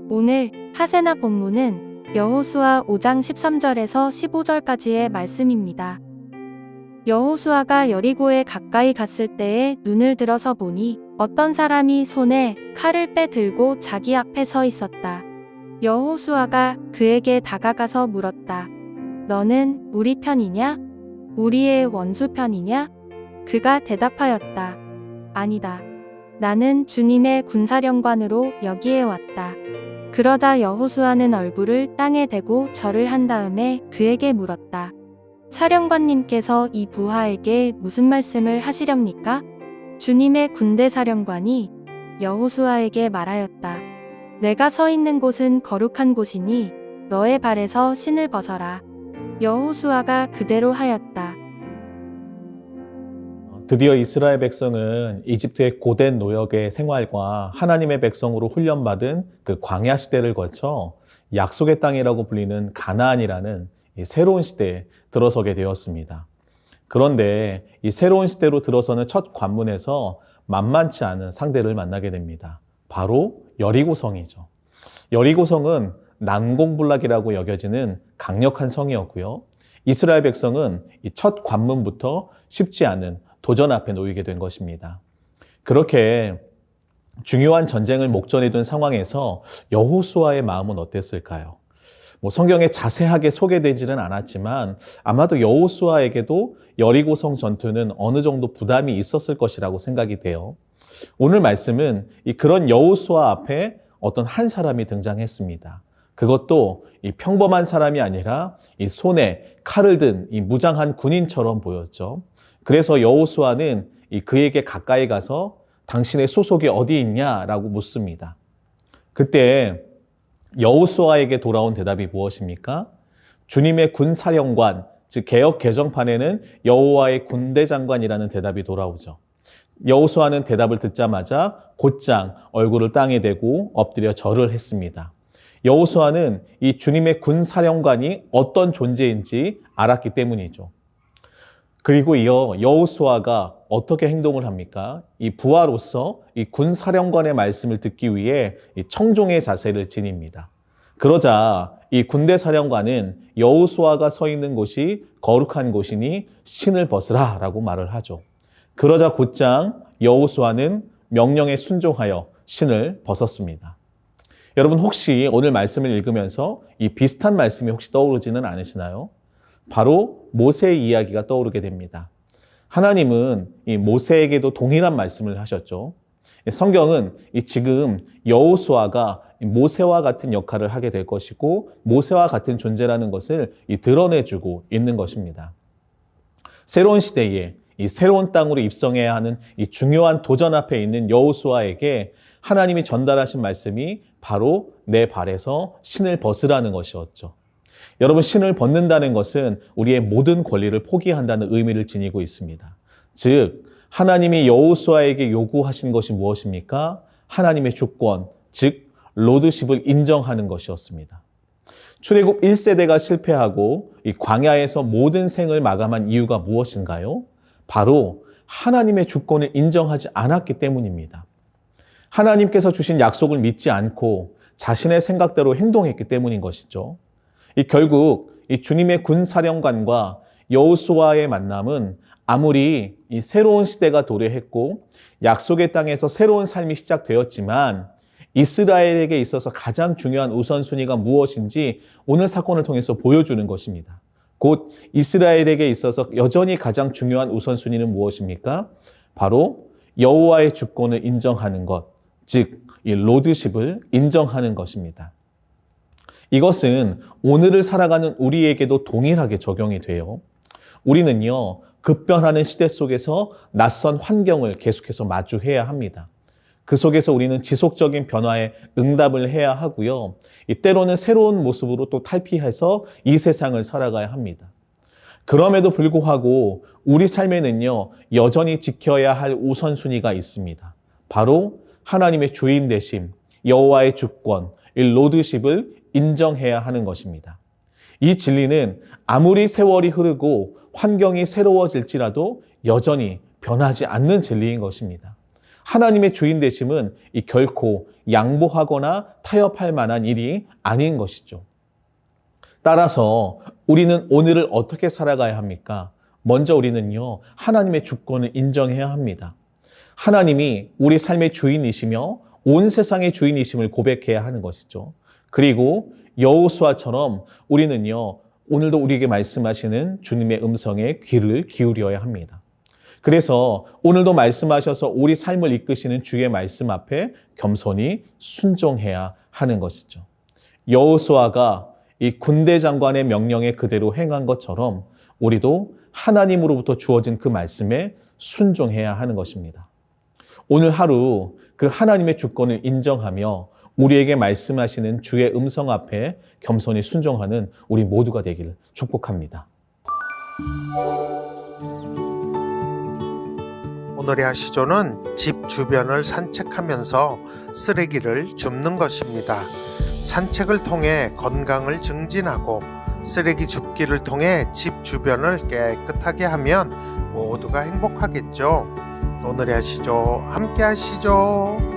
오늘 하세나 본문은 여호수아 5장 13절에서 15절까지의 말씀입니다. 여호수아가 여리고에 가까이 갔을 때에 눈을 들어서 보니 어떤 사람이 손에 칼을 빼들고 자기 앞에 서 있었다. 여호수아가 그에게 다가가서 물었다. 너는 우리 편이냐? 우리의 원수 편이냐? 그가 대답하였다. 아니다. 나는 주님의 군사령관으로 여기에 왔다. 그러자 여호수아는 얼굴을 땅에 대고 절을 한 다음에 그에게 물었다. 사령관님께서 이 부하에게 무슨 말씀을 하시렵니까? 주님의 군대 사령관이 여호수아에게 말하였다. 내가 서 있는 곳은 거룩한 곳이니 너의 발에서 신을 벗어라. 여호수아가 그대로 하였다. 드디어 이스라엘 백성은 이집트의 고된 노역의 생활과 하나님의 백성으로 훈련받은 그 광야 시대를 거쳐 약속의 땅이라고 불리는 가나안이라는 이 새로운 시대에 들어서게 되었습니다. 그런데 이 새로운 시대로 들어서는 첫 관문에서 만만치 않은 상대를 만나게 됩니다. 바로 여리고성이죠. 여리고성은 난공불락이라고 여겨지는 강력한 성이었고요. 이스라엘 백성은 이 첫 관문부터 쉽지 않은 도전 앞에 놓이게 된 것입니다. 그렇게 중요한 전쟁을 목전에 둔 상황에서 여호수아의 마음은 어땠을까요? 성경에 자세하게 소개되지는 않았지만 아마도 여호수아에게도 여리고성 전투는 어느 정도 부담이 있었을 것이라고 생각이 돼요. 오늘 말씀은 그런 여호수아 앞에 어떤 한 사람이 등장했습니다. 그것도 이 평범한 사람이 아니라 이 손에 칼을 든 이 무장한 군인처럼 보였죠. 그래서 여호수아는 그에게 가까이 가서 당신의 소속이 어디 있냐라고 묻습니다. 그때 여호수아에게 돌아온 대답이 무엇입니까? 주님의 군사령관, 즉 개역 개정판에는 여호와의 군대장관이라는 대답이 돌아오죠. 여호수아는 대답을 듣자마자 곧장 얼굴을 땅에 대고 엎드려 절을 했습니다. 여호수아는 이 주님의 군사령관이 어떤 존재인지 알았기 때문이죠. 그리고 이어 여호수아가 어떻게 행동을 합니까? 이 부하로서 이 군사령관의 말씀을 듣기 위해 이 청종의 자세를 지닙니다. 그러자 이 군대 사령관은 여호수아가 서 있는 곳이 거룩한 곳이니 신을 벗으라 라고 말을 하죠. 그러자 곧장 여호수아는 명령에 순종하여 신을 벗었습니다. 여러분 혹시 오늘 말씀을 읽으면서 이 비슷한 말씀이 혹시 떠오르지는 않으시나요? 바로 모세의 이야기가 떠오르게 됩니다. 하나님은 이 모세에게도 동일한 말씀을 하셨죠. 성경은 지금 여호수아가 모세와 같은 역할을 하게 될 것이고 모세와 같은 존재라는 것을 드러내주고 있는 것입니다. 새로운 시대에 이 새로운 땅으로 입성해야 하는 이 중요한 도전 앞에 있는 여호수아에게 하나님이 전달하신 말씀이 바로 내 발에서 신을 벗으라는 것이었죠. 여러분, 신을 벗는다는 것은 우리의 모든 권리를 포기한다는 의미를 지니고 있습니다. 즉, 하나님이 여호수아에게 요구하신 것이 무엇입니까? 하나님의 주권, 즉 로드십을 인정하는 것이었습니다. 출애굽 1세대가 실패하고 이 광야에서 모든 생을 마감한 이유가 무엇인가요? 바로 하나님의 주권을 인정하지 않았기 때문입니다. 하나님께서 주신 약속을 믿지 않고 자신의 생각대로 행동했기 때문인 것이죠. 결국 이 주님의 군사령관과 여호수아의 만남은 아무리 이 새로운 시대가 도래했고 약속의 땅에서 새로운 삶이 시작되었지만 이스라엘에게 있어서 가장 중요한 우선순위가 무엇인지 오늘 사건을 통해서 보여주는 것입니다. 곧 이스라엘에게 있어서 여전히 가장 중요한 우선순위는 무엇입니까? 바로 여호와의 주권을 인정하는 것, 즉 이 로드십을 인정하는 것입니다. 이것은 오늘을 살아가는 우리에게도 동일하게 적용이 돼요. 우리는요, 급변하는 시대 속에서 낯선 환경을 계속해서 마주해야 합니다. 그 속에서 우리는 지속적인 변화에 응답을 해야 하고요. 때로는 새로운 모습으로 또 탈피해서 이 세상을 살아가야 합니다. 그럼에도 불구하고 우리 삶에는요, 여전히 지켜야 할 우선순위가 있습니다. 바로 하나님의 주인 되심, 여호와의 주권, 이 로드십을 인정해야 하는 것입니다. 이 진리는 아무리 세월이 흐르고 환경이 새로워질지라도 여전히 변하지 않는 진리인 것입니다. 하나님의 주인 되심은 결코 양보하거나 타협할 만한 일이 아닌 것이죠. 따라서 우리는 오늘을 어떻게 살아가야 합니까? 먼저 우리는요, 하나님의 주권을 인정해야 합니다. 하나님이 우리 삶의 주인이시며 온 세상의 주인이심을 고백해야 하는 것이죠. 그리고 여호수아처럼 우리는요, 오늘도 우리에게 말씀하시는 주님의 음성에 귀를 기울여야 합니다. 그래서 오늘도 말씀하셔서 우리 삶을 이끄시는 주의 말씀 앞에 겸손히 순종해야 하는 것이죠. 여호수아가 이 군대 장관의 명령에 그대로 행한 것처럼 우리도 하나님으로부터 주어진 그 말씀에 순종해야 하는 것입니다. 오늘 하루 그 하나님의 주권을 인정하며 우리에게 말씀하시는 주의 음성 앞에 겸손히 순종하는 우리 모두가 되기를 축복합니다. 오늘의 하시조는 집 주변을 산책하면서 쓰레기를 줍는 것입니다. 산책을 통해 건강을 증진하고 쓰레기 줍기를 통해 집 주변을 깨끗하게 하면 모두가 행복하겠죠. 오늘의 하시조 함께 하시죠.